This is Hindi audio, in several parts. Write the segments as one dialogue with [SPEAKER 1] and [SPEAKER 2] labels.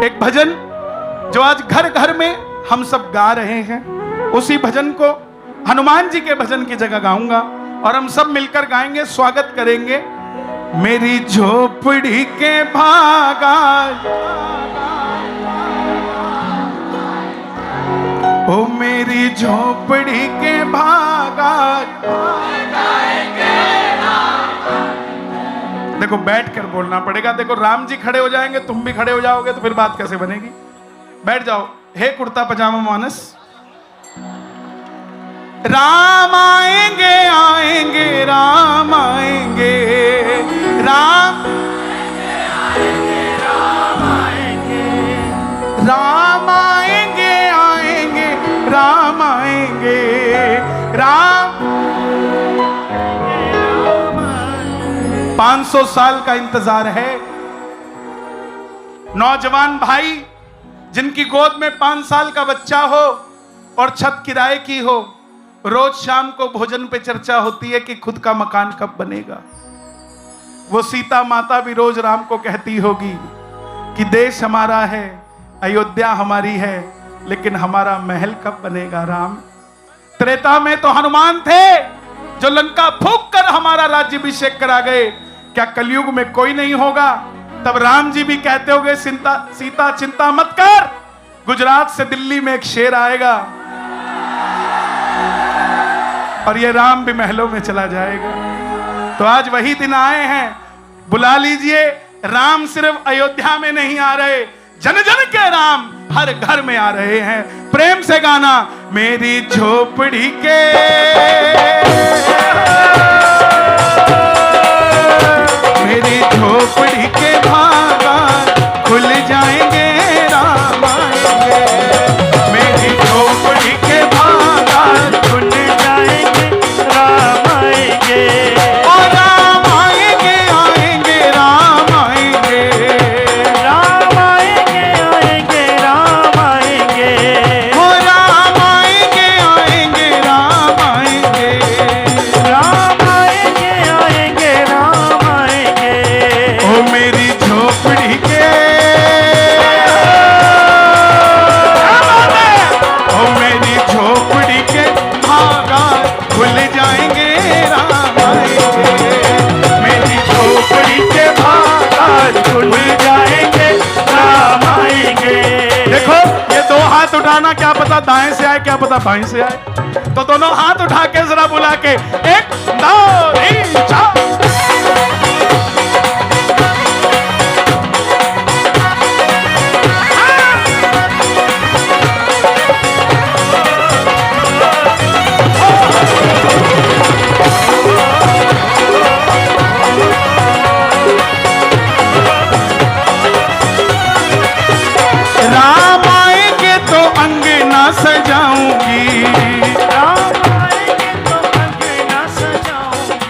[SPEAKER 1] एक भजन जो आज घर घर में हम सब गा रहे हैं, उसी भजन को हनुमान जी के भजन की जगह गाऊंगा और हम सब मिलकर गाएंगे, स्वागत करेंगे। मेरी झोपड़ी के भागा, ओ मेरी झोपड़ी के भागा। देखो बैठ कर बोलना पड़ेगा। देखो राम जी खड़े हो जाएंगे, तुम भी खड़े हो जाओगे तो फिर बात कैसे बनेगी। बैठ जाओ। हे कुर्ता पजामा मानस। राम आएंगे आएंगे राम आएंगे, राम आएंगे राम आएंगे, राम आएंगे आएंगे राम आएंगे, राम 500 साल का इंतजार है। नौजवान भाई जिनकी गोद में 5 साल का बच्चा हो और छत किराए की हो, रोज शाम को भोजन पे चर्चा होती है कि खुद का मकान कब बनेगा। वो सीता माता भी रोज राम को कहती होगी कि देश हमारा है, अयोध्या हमारी है, लेकिन हमारा महल कब बनेगा राम। त्रेता में तो हनुमान थे जो लंका फूंक कर हमारा राज्याभिषेक करा गए। क्या कलयुग में कोई नहीं होगा? तब राम जी भी कहते होंगे सीता चिंता मत कर, गुजरात से दिल्ली में एक शेर आएगा और ये राम भी महलों में चला जाएगा। तो आज वही दिन आए हैं, बुला लीजिए। राम सिर्फ अयोध्या में नहीं आ रहे, जन जन के राम हर घर में आ रहे हैं। प्रेम से गाना, मेरी झोपड़ी के, मेरी झोपड़ी के भागा खुल जाएंगे राम आएंगे, मेरी झोपड़ी के भागा खुल जाएंगे राम आएंगे, और राम आएंगे आएंगे राम आएंगे, राम आएंगे आएंगे राम आएंगे, ओ राम आएंगे आएंगे राम आएंगे, राम आएंगे आएंगे राम आएंगे, ओ मेरी झोपड़ी के, ओ मेरी झोपड़ी के भागा खुल जाएंगे राम आएंगे, मेरी झोपड़ी के भागा खुल जाएंगे राम आएंगे। देखो ये 2 हाथ उठाना, क्या पता दाएं से आए, क्या पता बाएं से आए। तो दोनों हाथ उठा के जरा बुला के 1 2 3 4। राम आएंगे तो अंगना सजाऊंगी, राम आएंगे तो अंगना सजाऊंगी,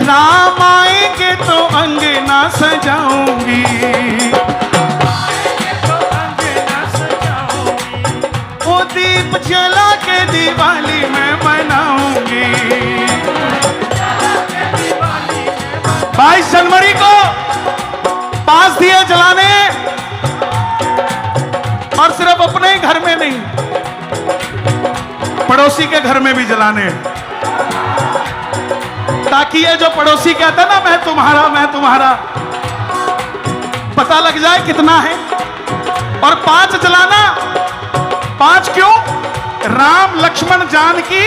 [SPEAKER 1] राम आएंगे तो अंगना सजाऊंगी, वो दीप जला के दिवाली में मनाऊंगी। 22 जनवरी को 5 दिए जलाने, और सिर्फ अपने ही घर में नहीं, पड़ोसी के घर में भी जलाने, ताकि ये जो पड़ोसी कहता है ना मैं तुम्हारा, पता लग जाए कितना है। और 5 जलाना, 5 क्यों? राम लक्ष्मण जानकी,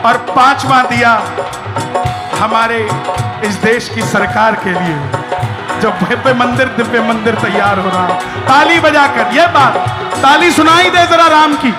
[SPEAKER 1] और 5वां दिया हमारे इस देश की सरकार के लिए, जो भव्य मंदिर दिव्य मंदिर तैयार हो रहा। ताली बजाकर ये बात, ताली सुनाई दे जरा राम की।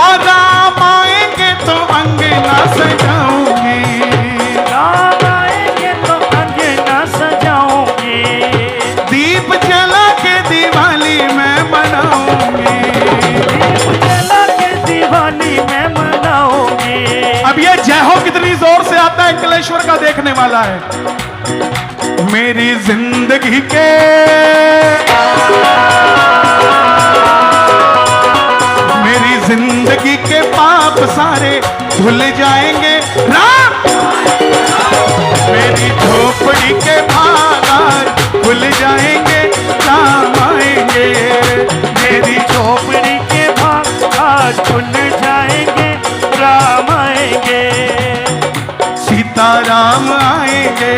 [SPEAKER 1] और राम आएंगे तो अंगना सजाऊंगी, राम आएंगे तो अंगना सजाऊंगी, दीप जला के दिवाली में मनाऊंगी, दीप जला के दिवाली में मनाऊंगी। अब ये जय हो कितनी जोर से आता है, अंकलेश्वर का देखने वाला है। मेरी जिंदगी के पाप सारे धुल जाएंगे। राम मेरी झोपड़ी के भाग आज खुल जाएंगे, राम आएंगे।
[SPEAKER 2] मेरी झोपड़ी के भाग आज खुल जाएंगे, राम आएंगे।
[SPEAKER 1] सीताराम आएंगे,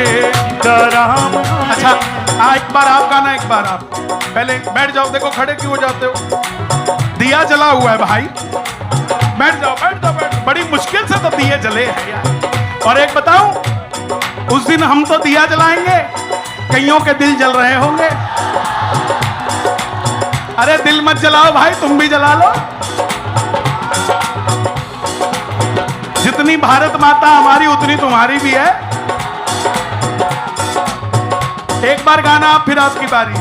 [SPEAKER 2] राम।
[SPEAKER 1] अच्छा एक बार आप गाना, एक बार आप पहले बैठ जाओ। देखो खड़े क्यों हो जाते हो? दिया जला हुआ है भाई, बैठ जाओ बैठ जाओ बैठ। बड़ी मुश्किल से तो दिए जले हैं यार। और एक बताऊं, उस दिन हम तो दिया जलाएंगे, कईयों के दिल जल रहे होंगे। अरे दिल मत जलाओ भाई, तुम भी जला लो। जितनी भारत माता हमारी उतनी तुम्हारी भी है। एक बार गाना आप, फिर आपकी बारी।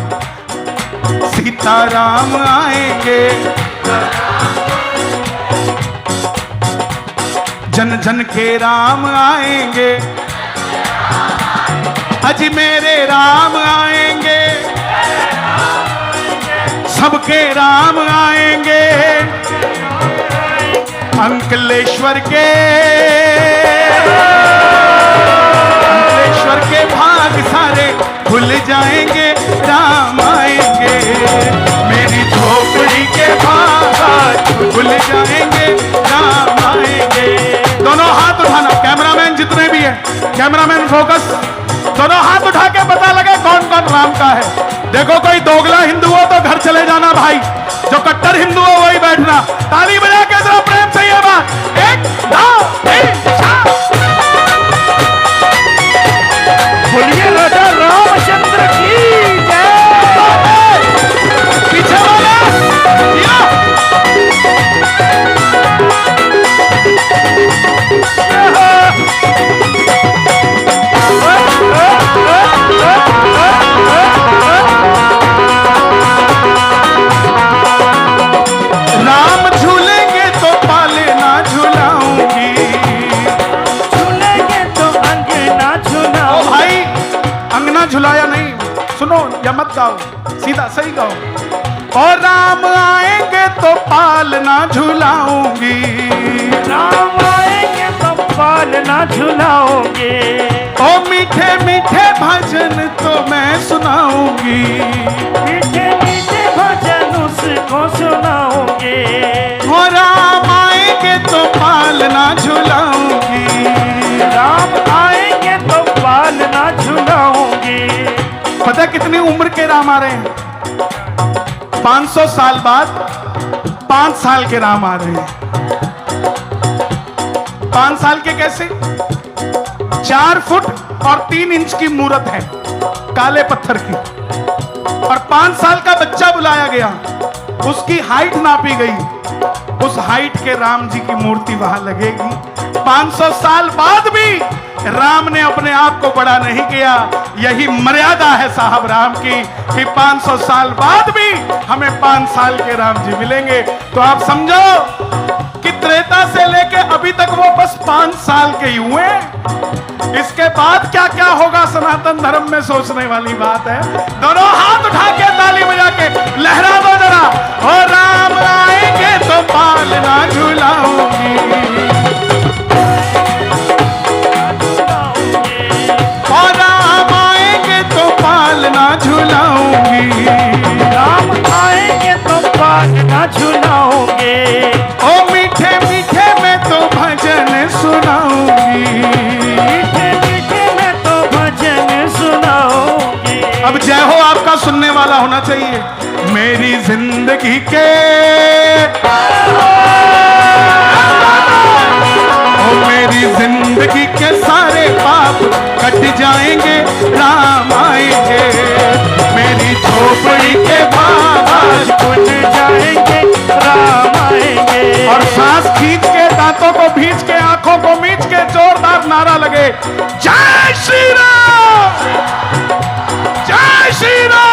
[SPEAKER 1] सीताराम आएंगे, जन जन के राम आएंगे, अजी मेरे राम आएंगे, सबके राम आएंगे। अंकलेश्वर के भाग सारे खुल जाएंगे, राम आएंगे। मेरी झोपड़ी के भाग खुल जाएंगे, राम आएंगे। दोनों हाथ उठाना, कैमरामैन जितने भी हैं, कैमरामैन फोकस। दोनों हाथ उठा के पता लगे कौन कौन राम का है। देखो कोई दोगला हिंदू हो तो घर चले जाना भाई, जो कट्टर हिंदू हो वही बैठना। ताली बजा के जरा प्रेम से ये बात, 1 2 3 4।
[SPEAKER 2] बोलिए राजा रामचंद्र की जय।
[SPEAKER 1] पीछे वाला राम झूलेंगे तो पाले ना झुलाऊंगी,
[SPEAKER 2] झूलेंगे तो अंगना झुलाओ।
[SPEAKER 1] ओ भाई अंगना झुलाया नहीं, सुनो या मत गाओ, सीधा सही गाओ। और राम आएंगे तो पालना झुलाऊंगी,
[SPEAKER 2] राम आएंगे तो पालना झुलाओगे।
[SPEAKER 1] ओ मीठे मीठे भजन तो मैं सुनाऊंगी,
[SPEAKER 2] मीठे मीठे भजन उसको सुनाओगे।
[SPEAKER 1] ओ राम आएंगे तो पालना झुलाऊंगी,
[SPEAKER 2] राम आएंगे तो पालना झुलाओगे।
[SPEAKER 1] पता कितनी उम्र के राम आ रहे हैं? 500 साल बाद 5 साल के राम आ रहे हैं। 5 साल के कैसे? 4 फुट और 3 इंच की मूरत है, काले पत्थर की। और 5 साल का बच्चा बुलाया गया, उसकी हाइट नापी गई, उस हाइट के राम जी की मूर्ति वहां लगेगी। 500 साल बाद भी राम ने अपने आप को बड़ा नहीं किया। यही मर्यादा है साहब राम की, कि 500 साल बाद भी हमें 5 साल के राम जी मिलेंगे। तो आप समझो कि त्रेता से लेके अभी तक वो बस 5 साल के ही हुए। इसके बाद क्या क्या होगा सनातन धर्म में सोचने वाली बात है। दोनों हाथ उठा के ताली बजा के लहरा दो जरा। ओ राम आएंगे तो पालना झुलाऊंगी, ओ राम आएंगे तो पालना झुलाऊंगी,
[SPEAKER 2] राम आएंगे तो पालना झुलाओगे।
[SPEAKER 1] ओ मीठे मीठे मैं तो भजन सुनाऊंगी,
[SPEAKER 2] मीठे मीठे मैं तो भजन सुनाओगे।
[SPEAKER 1] अब जय हो आपका सुनने वाला होना चाहिए। मेरी जिंदगी के ओ मेरी जिंदगी के सारे पाप कट जाएंगे, राम आएंगे। मेरी झोपड़ी के भाग
[SPEAKER 2] खुल जाएंगे, राम आएंगे।
[SPEAKER 1] और सांस खींच के, दांतों को भींच के, आंखों को मींच के जोरदार नारा लगे, जय श्री राम, जय श्री राम।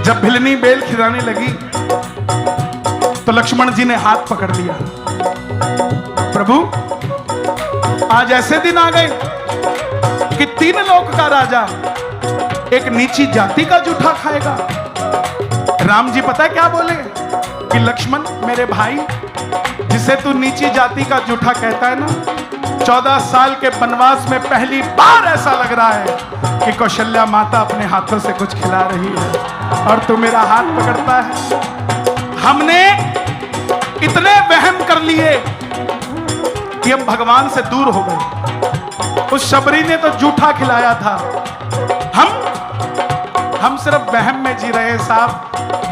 [SPEAKER 1] जब भिलनी बेल खिलाने लगी तो लक्ष्मण जी ने हाथ पकड़ लिया। प्रभु, आज ऐसे दिन आ गए कि 3 लोक का राजा एक नीची जाति का जूठा खाएगा। राम जी पता क्या बोले कि लक्ष्मण मेरे भाई, जिसे तू नीची जाति का जूठा कहता है ना, 14 साल के वनवास में पहली बार ऐसा लग रहा है कि कौशल्या माता अपने हाथों से कुछ खिला रही है और तू मेरा हाथ पकड़ता है। हमने इतने वहम कर लिए कि हम भगवान से दूर हो गए। उस शबरी ने तो जूठा खिलाया था, हम सिर्फ वहम में जी रहे हैं साहब,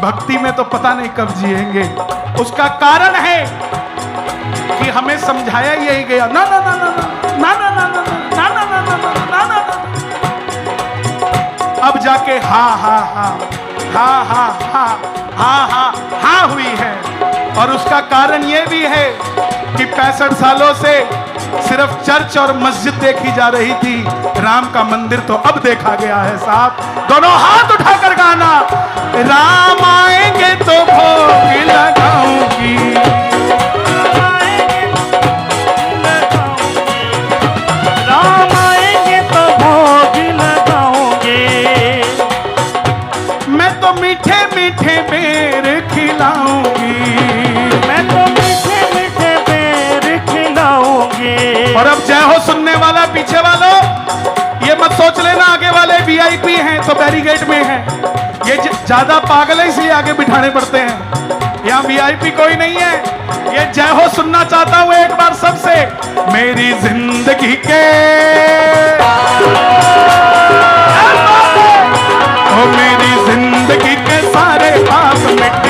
[SPEAKER 1] भक्ति में तो पता नहीं कब जिएंगे। उसका कारण है कि हमें समझाया यही गया, ना ना ना ना ना ना ना ना ना ना ना ना ना ना ना। अब जाके हा हा हा हा हा हा हा हा हा हुई है। और उसका कारण ये भी है कि 65 सालों से सिर्फ चर्च और मस्जिद देखी जा रही थी, राम का मंदिर तो अब देखा गया है साहब। दोनों हाथ उठाकर गाना, राम आएंगे तो भोग लगाऊंगी,
[SPEAKER 2] राम आएंगे तो भोग लगाओगे,
[SPEAKER 1] मैं तो मीठे मीठे बेर खिलाऊंगी,
[SPEAKER 2] मैं तो मीठे मीठे बेर खिलाऊंगी।
[SPEAKER 1] और अब जय हो सुनने वाला पीछे वालों, ये मत सोच लेना आगे वाले वीआईपी हैं तो बैरिकेड में हैं। ये ज्यादा पागल है इसलिए आगे बिठाने पड़ते हैं। यहाँ वीआईपी कोई नहीं है। ये जय हो सुनना चाहता हूं एक बार सबसे, मेरी जिंदगी के ओ मेरी जिंदगी के सारे पाप मिट